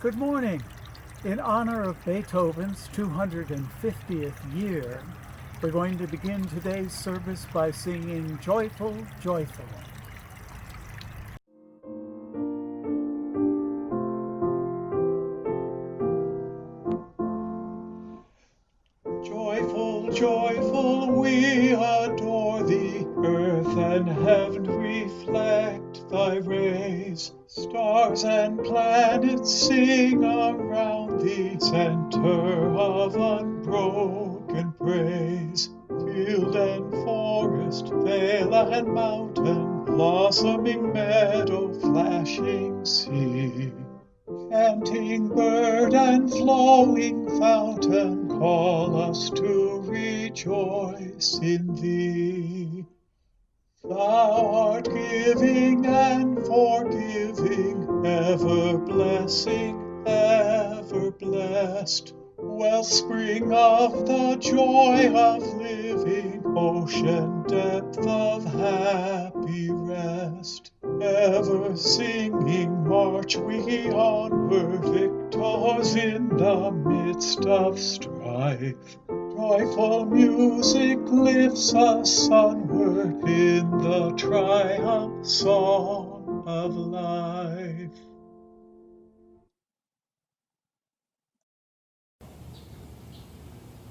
Good morning. In honor of Beethoven's 250th year, we're going to begin today's service by singing Joyful, Joyful. Joyful, joyful, we adore thee. Earth and heaven reflect thy rays. Stars and planets sing around thee, center of unbroken praise. Field and forest, vale and mountain, blossoming meadow, flashing sea. Chanting bird and flowing fountain call us to rejoice in thee. Thou art giving and forgiving, ever blessing, ever blessed. Wellspring of the joy of living, ocean depth of happy rest. Ever singing march we onward, victors in the midst of strife. Joyful music lifts us onward in the triumph song of life.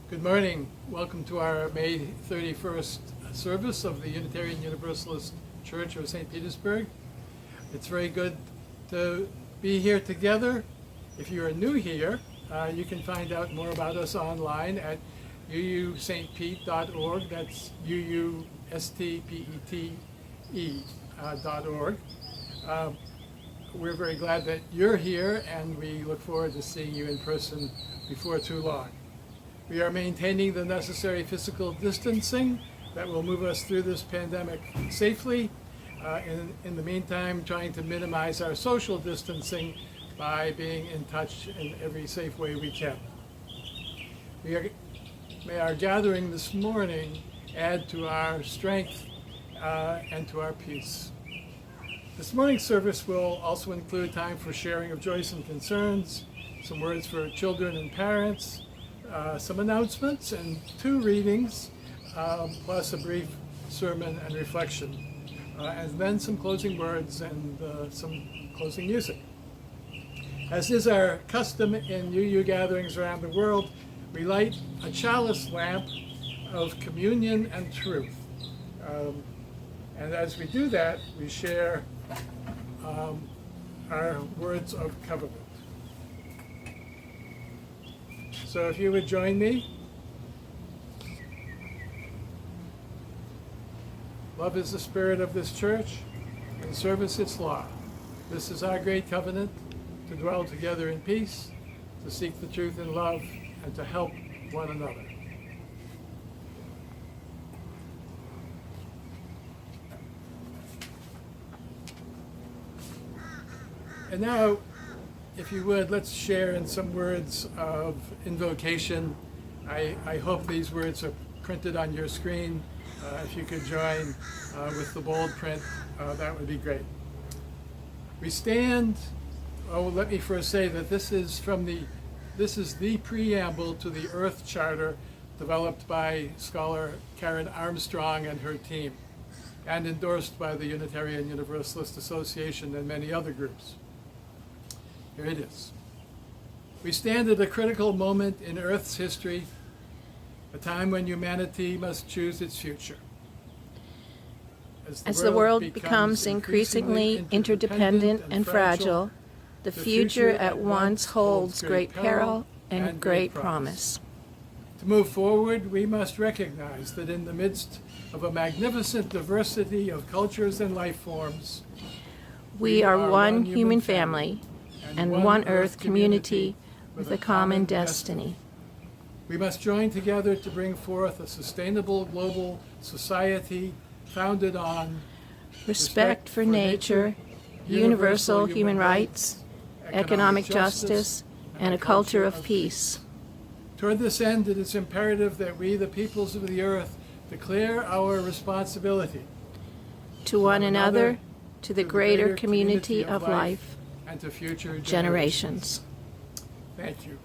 Good morning. Welcome to our May 31st service of the Unitarian Universalist Church of St. Petersburg. It's very good to be here together. If you are new here, you can find out more about us online at uustpete.org. That's uustpete.org. We're very glad that you're here, and we look forward to seeing you in person before too long. We are maintaining the necessary physical distancing that will move us through this pandemic safely. In the meantime, trying to minimize our social distancing by being in touch in every safe way we can. May our gathering this morning add to our strength and to our peace. This morning's service will also include time for sharing of joys and concerns, some words for children and parents, some announcements and 2 readings, plus a brief sermon and reflection, and then some closing words and some closing music. As is our custom in UU gatherings around the world, we light a chalice lamp of communion and truth. And as we do that, we share our words of covenant. So if you would join me. Love is the spirit of this church, and service its law. This is our great covenant, to dwell together in peace, to seek the truth in love, and to help one another. And now, if you would, let's share in some words of invocation. I hope these words are printed on your screen. If you could join with the bold print, that would be great. We stand, let me first say that this is the preamble to the Earth Charter developed by scholar Karen Armstrong and her team, and endorsed by the Unitarian Universalist Association and many other groups. Here it is. We stand at a critical moment in Earth's history, a time when humanity must choose its future. As the world becomes increasingly interdependent and fragile, the future at once holds great peril and great promise. To move forward, we must recognize that in the midst of a magnificent diversity of cultures and life forms, we are one human family and one Earth community with a common destiny. We must join together to bring forth a sustainable global society founded on respect for nature, universal human rights, economic justice, and a culture of peace. Toward this end, it is imperative that we, the peoples of the earth, declare our responsibility to one another, to the greater community of life, and to future generations. Thank you.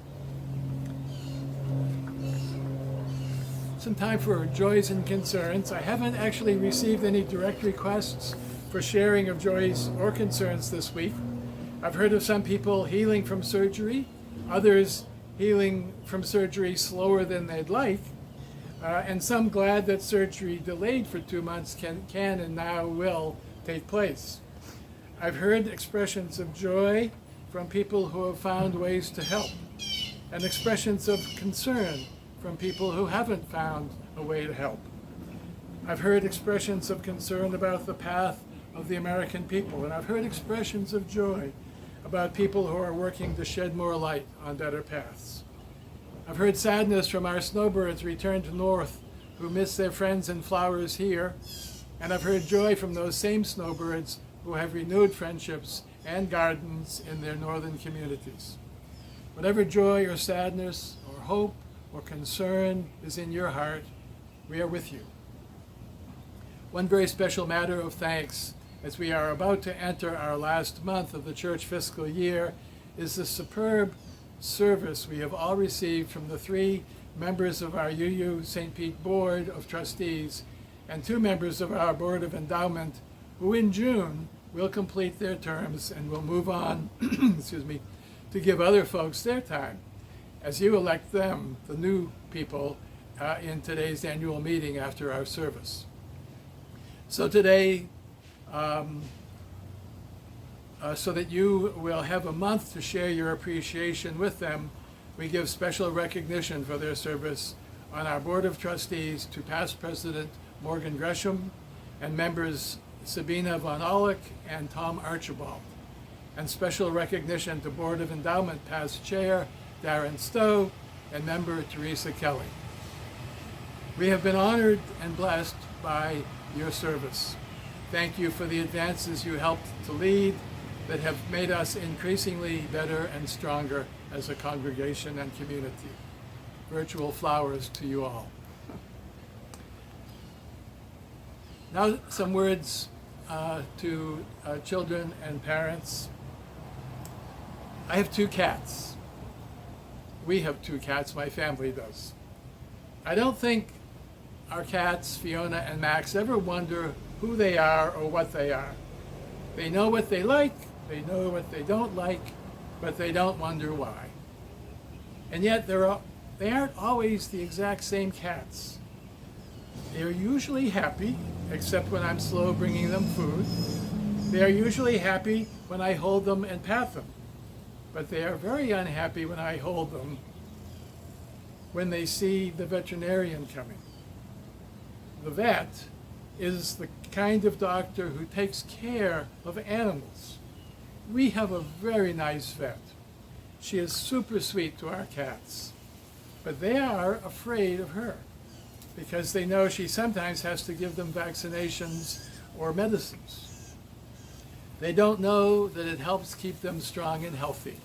Some time for joys and concerns. I haven't actually received any direct requests for sharing of joys or concerns this week. I've heard of some people healing from surgery, others healing from surgery slower than they'd like, and some glad that surgery delayed for 2 months can and now will take place. I've heard expressions of joy from people who have found ways to help, and expressions of concern from people who haven't found a way to help. I've heard expressions of concern about the path of the American people, and I've heard expressions of joy about people who are working to shed more light on better paths. I've heard sadness from our snowbirds returned north who miss their friends and flowers here, and I've heard joy from those same snowbirds who have renewed friendships and gardens in their northern communities. Whatever joy or sadness or hope or concern is in your heart, we are with you. One very special matter of thanks as we are about to enter our last month of the church fiscal year is the superb service we have all received from the 3 members of our UU St. Pete Board of Trustees and 2 members of our Board of Endowment who in June will complete their terms and will move on to give other folks their time as you elect them, the new people, in today's annual meeting after our service. So today, so that you will have a month to share your appreciation with them, we give special recognition for their service on our Board of Trustees to past President Morgan Gresham and members Sabina von Aulich and Tom Archibald, and special recognition to Board of Endowment past Chair Darren Stowe and member Teresa Kelly. We have been honored and blessed by your service. Thank you for the advances you helped to lead that have made us increasingly better and stronger as a congregation and community. Virtual flowers to you all. Now some words to children and parents. I have 2 cats. We have 2 cats, my family does. I don't think our cats, Fiona and Max, ever wonder who they are or what they are. They know what they like, they know what they don't like, but they don't wonder why. And yet they aren't always the exact same cats. They're usually happy, except when I'm slow bringing them food. They are usually happy when I hold them and pat them. But they are very unhappy when I hold them when they see the veterinarian coming. The vet is the kind of doctor who takes care of animals. We have a very nice vet. She is super sweet to our cats, but they are afraid of her because they know she sometimes has to give them vaccinations or medicines. They don't know that it helps keep them strong and healthy.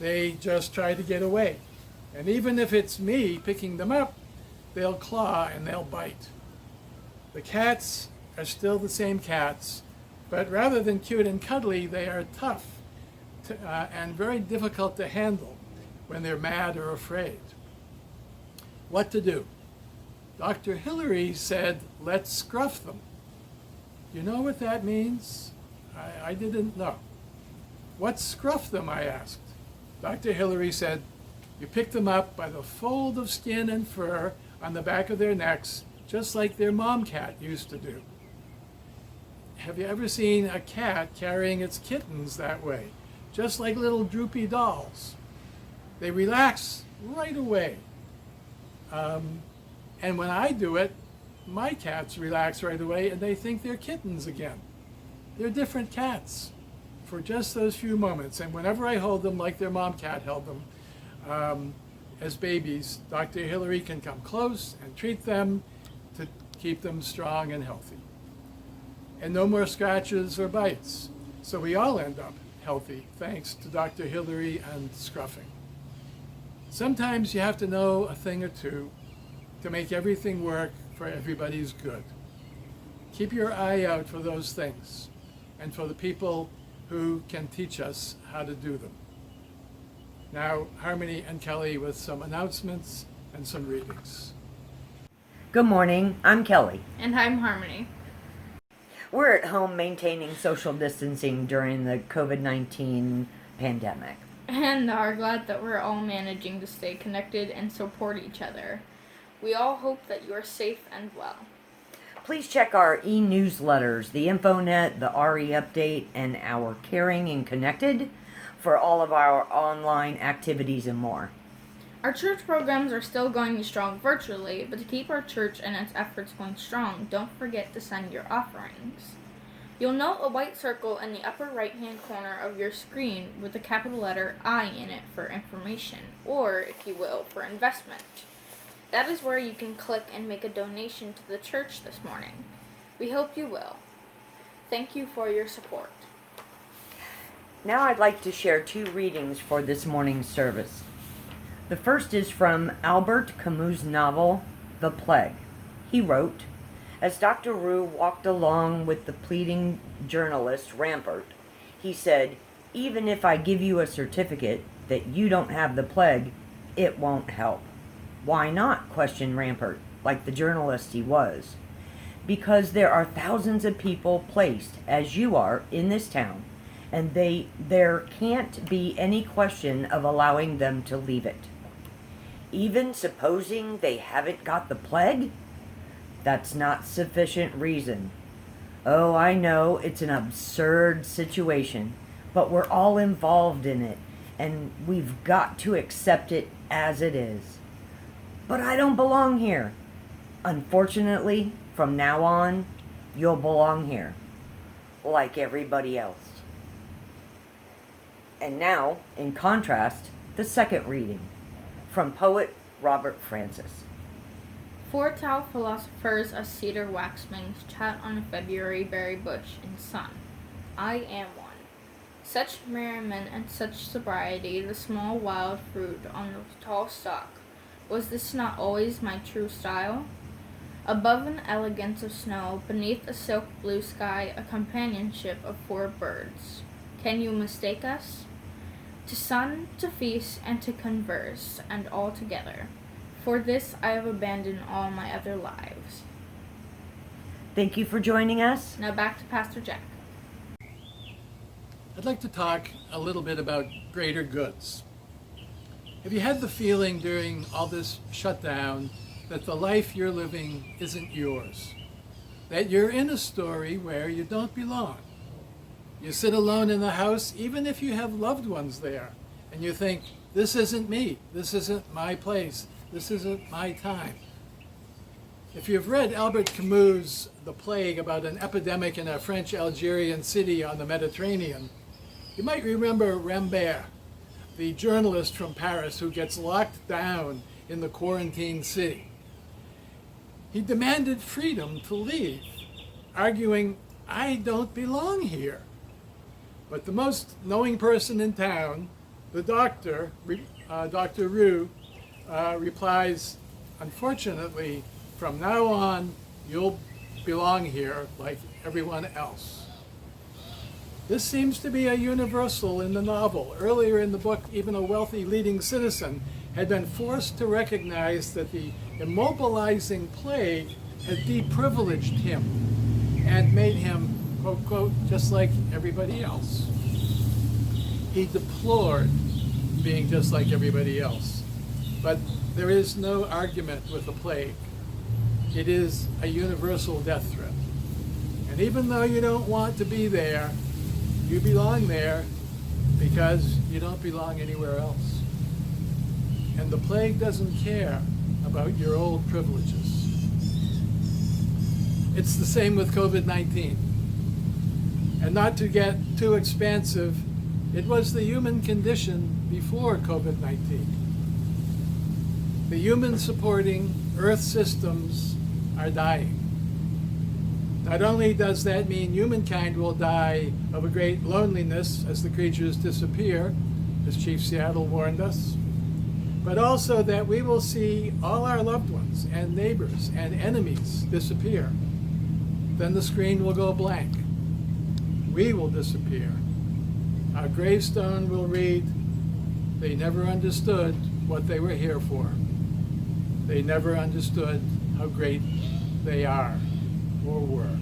They just try to get away. And even if it's me picking them up, they'll claw and they'll bite. The cats are still the same cats, but rather than cute and cuddly, they are tough and very difficult to handle when they're mad or afraid. What to do? Dr. Hillary said, let's scruff them. You know what that means? I didn't know. What scruff them, I asked. Dr. Hillary said, you pick them up by the fold of skin and fur on the back of their necks, just like their mom cat used to do. Have you ever seen a cat carrying its kittens that way? Just like little droopy dolls. They relax right away. And when I do it, my cats relax right away and they think they're kittens again. They're different cats for just those few moments. And whenever I hold them like their mom cat held them as babies, Dr. Hillary can come close and treat them to keep them strong and healthy. And no more scratches or bites. So we all end up healthy thanks to Dr. Hillary and scruffing. Sometimes you have to know a thing or two to make everything work for everybody's good. Keep your eye out for those things and for the people who can teach us how to do them. Now, Harmony and Kelly with some announcements and some readings. Good morning, I'm Kelly. And I'm Harmony. We're at home maintaining social distancing during the COVID-19 pandemic. And are glad that we're all managing to stay connected and support each other. We all hope that you are safe and well. Please check our e-newsletters, the InfoNet, the RE Update, and our Caring and Connected for all of our online activities and more. Our church programs are still going strong virtually, but to keep our church and its efforts going strong, don't forget to send your offerings. You'll note a white circle in the upper right-hand corner of your screen with the capital letter I in it for information, or, if you will, for investment. That is where you can click and make a donation to the church this morning. We hope you will. Thank you for your support. Now I'd like to share 2 readings for this morning's service. The first is from Albert Camus' novel, The Plague. He wrote, as Dr. Roux walked along with the pleading journalist Rampart, he said, even if I give you a certificate that you don't have the plague, it won't help. Why not? Questioned Rampart, like the journalist he was. Because there are thousands of people placed, as you are, in this town, and there can't be any question of allowing them to leave it. Even supposing they haven't got the plague? That's not sufficient reason. Oh, I know it's an absurd situation, but we're all involved in it, and we've got to accept it as it is. But I don't belong here. Unfortunately, from now on, you'll belong here, like everybody else. And now, in contrast, the second reading, from poet Robert Francis. 4 tall philosophers of cedar waxwings chat on a February berry bush in sun. I am one. Such merriment and such sobriety, the small wild fruit on the tall stalk. Was this not always my true style? Above an elegance of snow, beneath a silk blue sky, a companionship of 4 birds. Can you mistake us? To sun, to feast, and to converse, and all together. For this I have abandoned all my other lives. Thank you for joining us. Now back to Pastor Jack. I'd like to talk a little bit about greater goods. Have you had the feeling during all this shutdown that the life you're living isn't yours? That you're in a story where you don't belong? You sit alone in the house, even if you have loved ones there, and you think, this isn't me, this isn't my place, this isn't my time. If you've read Albert Camus' The Plague, about an epidemic in a French Algerian city on the Mediterranean, you might remember Rambert, the journalist from Paris who gets locked down in the quarantined city. He demanded freedom to leave, arguing, I don't belong here. But the most knowing person in town, the doctor, Dr. Roux, replies, unfortunately, from now on, you'll belong here like everyone else. This seems to be a universal in the novel. Earlier in the book, even a wealthy leading citizen had been forced to recognize that the immobilizing plague had deprivileged him and made him, quote, quote, just like everybody else. He deplored being just like everybody else. But there is no argument with the plague. It is a universal death threat. And even though you don't want to be there, you belong there because you don't belong anywhere else. And the plague doesn't care about your old privileges. It's the same with COVID-19. And not to get too expansive, it was the human condition before COVID-19. The human-supporting Earth systems are dying. Not only does that mean humankind will die of a great loneliness as the creatures disappear, as Chief Seattle warned us, but also that we will see all our loved ones and neighbors and enemies disappear. Then the screen will go blank. We will disappear. Our gravestone will read, they never understood what they were here for. They never understood how great they are or were.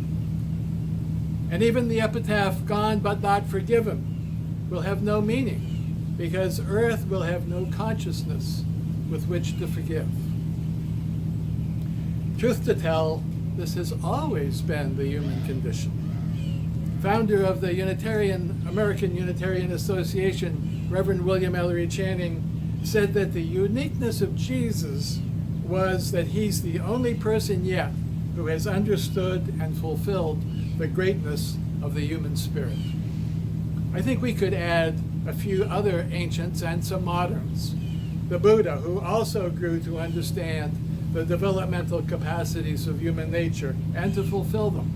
And even the epitaph, "Gone but not forgiven," will have no meaning, because earth will have no consciousness with which to forgive. Truth to tell, this has always been the human condition. Founder of the American Unitarian Association, Reverend William Ellery Channing, said that the uniqueness of Jesus was that he's the only person yet who has understood and fulfilled the greatness of the human spirit. I think we could add a few other ancients and some moderns. The Buddha, who also grew to understand the developmental capacities of human nature and to fulfill them.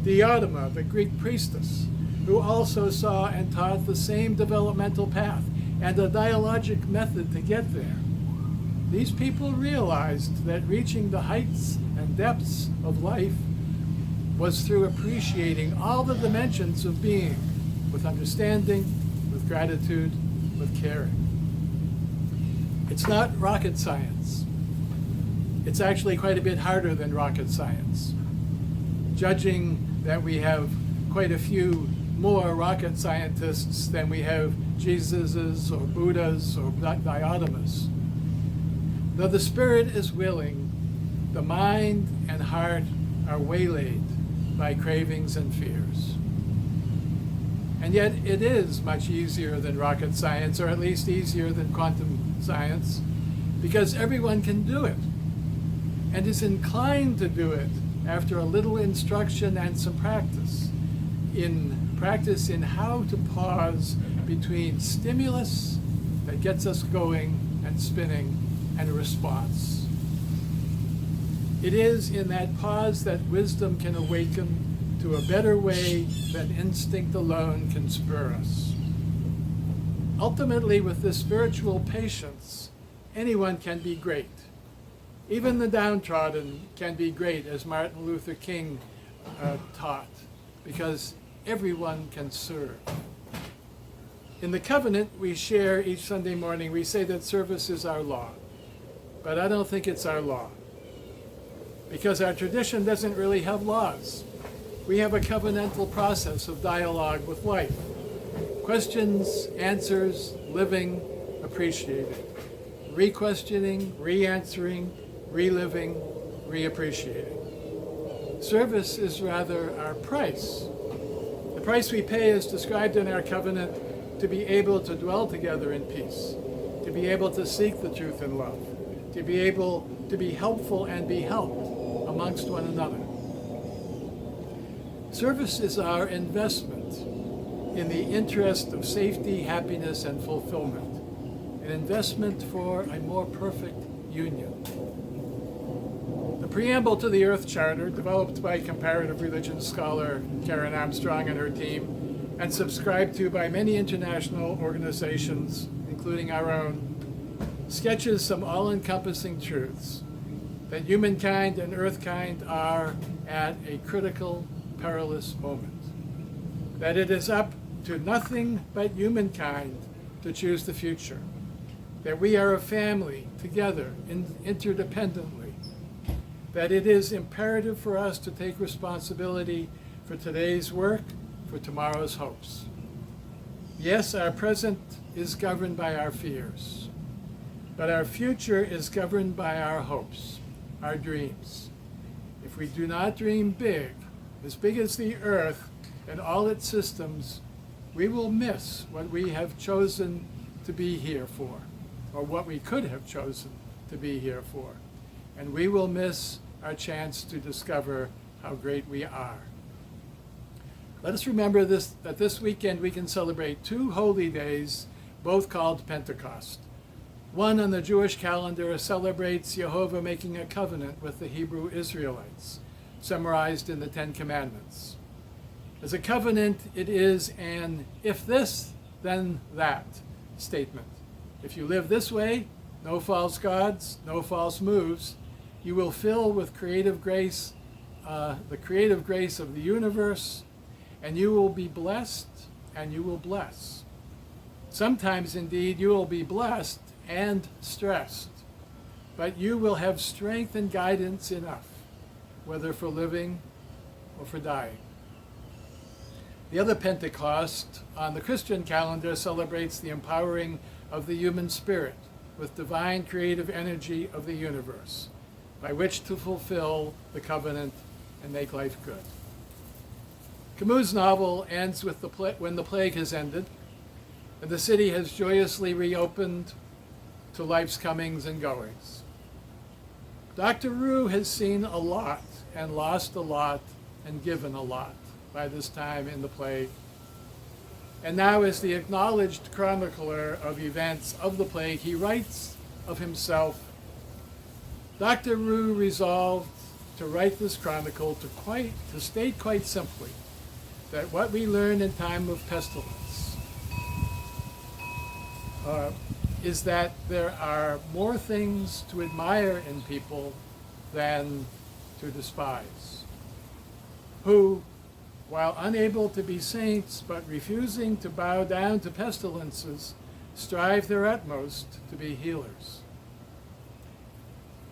Diotima, the Greek priestess, who also saw and taught the same developmental path and a dialogic method to get there. These people realized that reaching the heights and depths of life was through appreciating all the dimensions of being, with understanding, with gratitude, with caring. It's not rocket science. It's actually quite a bit harder than rocket science. Judging that we have quite a few more rocket scientists than we have Jesuses or Buddhas or Diotimas. Though the spirit is willing, the mind and heart are waylaid by cravings and fears. And yet it is much easier than rocket science, or at least easier than quantum science, because everyone can do it and is inclined to do it after a little instruction and some practice in how to pause between stimulus that gets us going and spinning and a response. It is in that pause that wisdom can awaken to a better way than instinct alone can spur us. Ultimately, with this spiritual patience, anyone can be great. Even the downtrodden can be great, as Martin Luther King taught, because everyone can serve. In the covenant we share each Sunday morning, we say that service is our law. But I don't think it's our law, because our tradition doesn't really have laws. We have a covenantal process of dialogue with life. Questions, answers, living, appreciating. Re-questioning, re-answering, reliving, reappreciating. Service is rather our price. The price we pay is described in our covenant to be able to dwell together in peace, to be able to seek the truth in love, to be able to be helpful and be helped amongst one another. Service is our investment in the interest of safety, happiness, and fulfillment, an investment for a more perfect union. The preamble to the Earth Charter, developed by comparative religion scholar Karen Armstrong and her team, and subscribed to by many international organizations, including our own, sketches some all-encompassing truths that humankind and earthkind are at a critical, perilous moment. That it is up to nothing but humankind to choose the future. That we are a family together, interdependently. That it is imperative for us to take responsibility for today's work, for tomorrow's hopes. Yes, our present is governed by our fears, but our future is governed by our hopes, our dreams. If we do not dream big as the earth and all its systems, we will miss what we have chosen to be here for, or what we could have chosen to be here for. And we will miss our chance to discover how great we are. Let us remember that this weekend we can celebrate two holy days, both called Pentecost. One on the Jewish calendar celebrates Jehovah making a covenant with the Hebrew Israelites, summarized in the Ten Commandments. As a covenant, it is an if this, then that statement. If you live this way, no false gods, no false moves, you will fill with creative grace, the creative grace of the universe, and you will be blessed and you will bless. Sometimes, indeed, you will be blessed and stressed, but you will have strength and guidance enough, whether for living or for dying. The other Pentecost on the Christian calendar celebrates the empowering of the human spirit with divine creative energy of the universe, by which to fulfill the covenant and make life good. Camus' novel ends with when the plague has ended, and the city has joyously reopened to life's comings and goings. Dr. Roux has seen a lot and lost a lot and given a lot by this time in the plague. And now, as the acknowledged chronicler of events of the plague, he writes of himself, Dr. Roux resolved to write this chronicle to state quite simply that what we learn in time of pestilence is that there are more things to admire in people than to despise, who, while unable to be saints but refusing to bow down to pestilences, strive their utmost to be healers.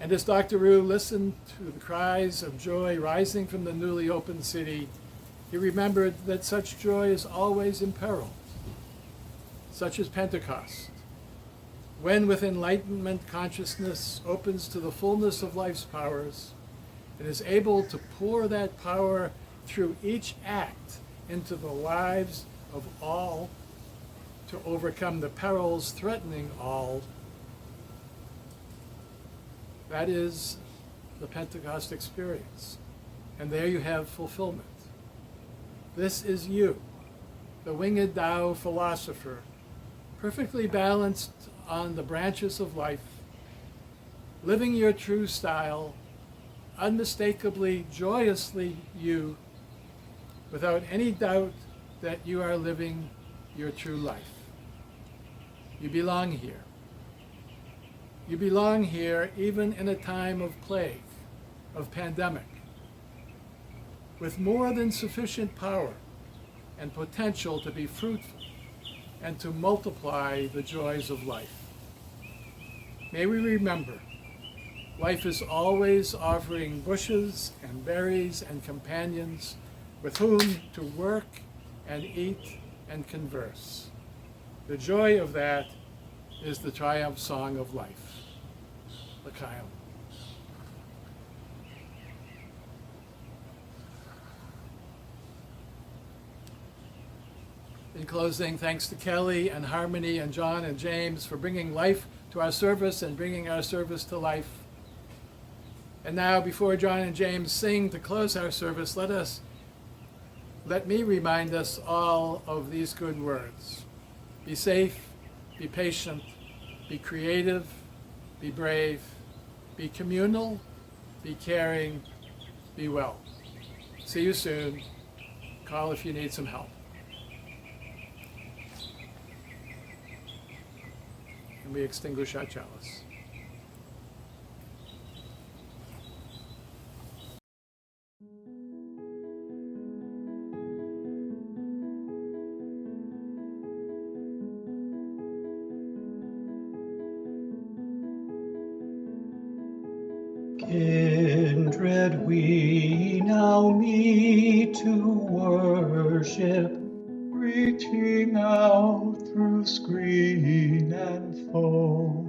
And as Dr. Roux listened to the cries of joy rising from the newly opened city, he remembered that such joy is always imperiled, such as Pentecost, when with enlightenment consciousness opens to the fullness of life's powers and is able to pour that power through each act into the lives of all to overcome the perils threatening all. That is the Pentecost experience. And there you have fulfillment. This is you, the winged Tao philosopher, perfectly balanced on the branches of life, living your true style, unmistakably, joyously you, without any doubt that you are living your true life. You belong here. You belong here even in a time of plague, of pandemic, with more than sufficient power and potential to be fruitful and to multiply the joys of life. May we remember, life is always offering bushes and berries and companions with whom to work and eat and converse. The joy of that is the triumph song of life. L'chaim. In closing, thanks to Kelly and Harmony and John and James for bringing life to our service and bringing our service to life. And now, before John and James sing to close our service, let me remind us all of these good words. Be safe, be patient, be creative, be brave, be communal, be caring, be well. See you soon. Call if you need some help. And we extinguish our chalice. Kindred, we now meet to worship, reaching out through screen and foe.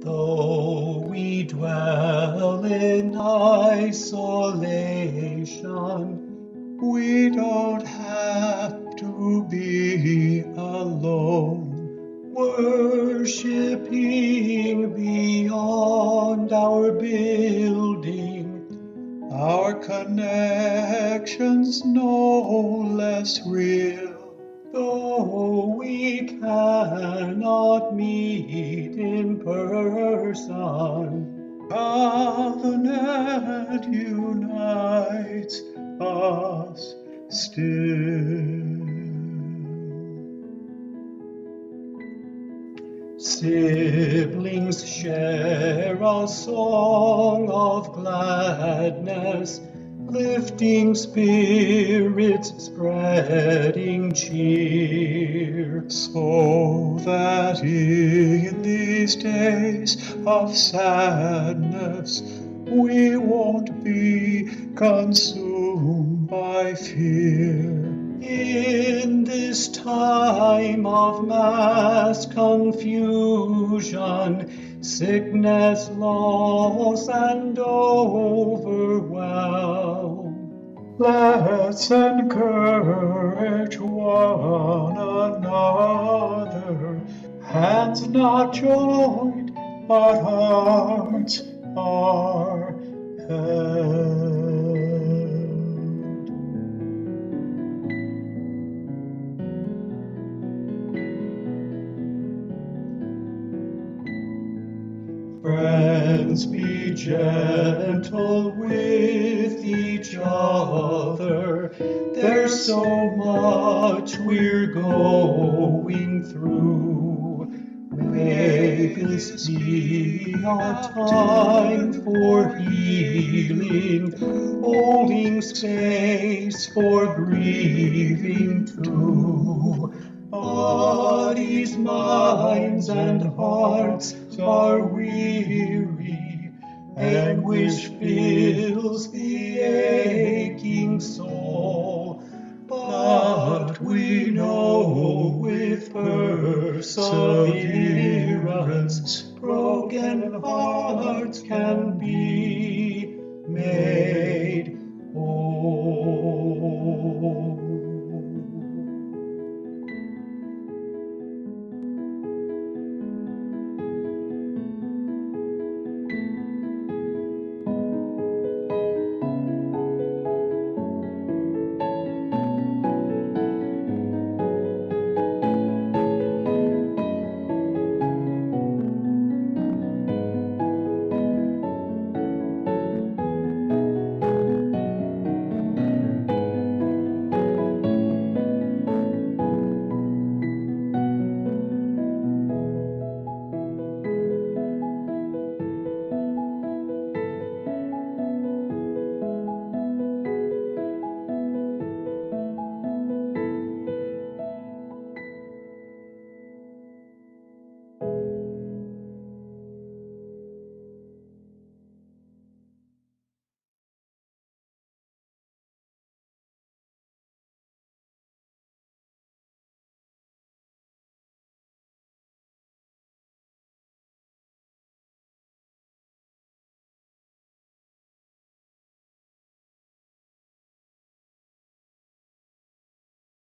Though we dwell in isolation, we don't have to be alone. Worshipping beyond our building, our connections no less real. Though we cannot meet in person, covenant unites us still. Siblings share a song of gladness, lifting spirits, spreading cheer, so that in these days of sadness we won't be consumed by fear. In this time of mass confusion, sickness, loss, and overwhelm, let's encourage one another, hands not joined, but hearts are held. Friends, be gentle with each other. There's so much we're going through. May this be our time for healing, holding space for grieving too. Bodies, minds, and hearts are weary, anguish fills the aching soul. But we know with perseverance, broken hearts can be made whole.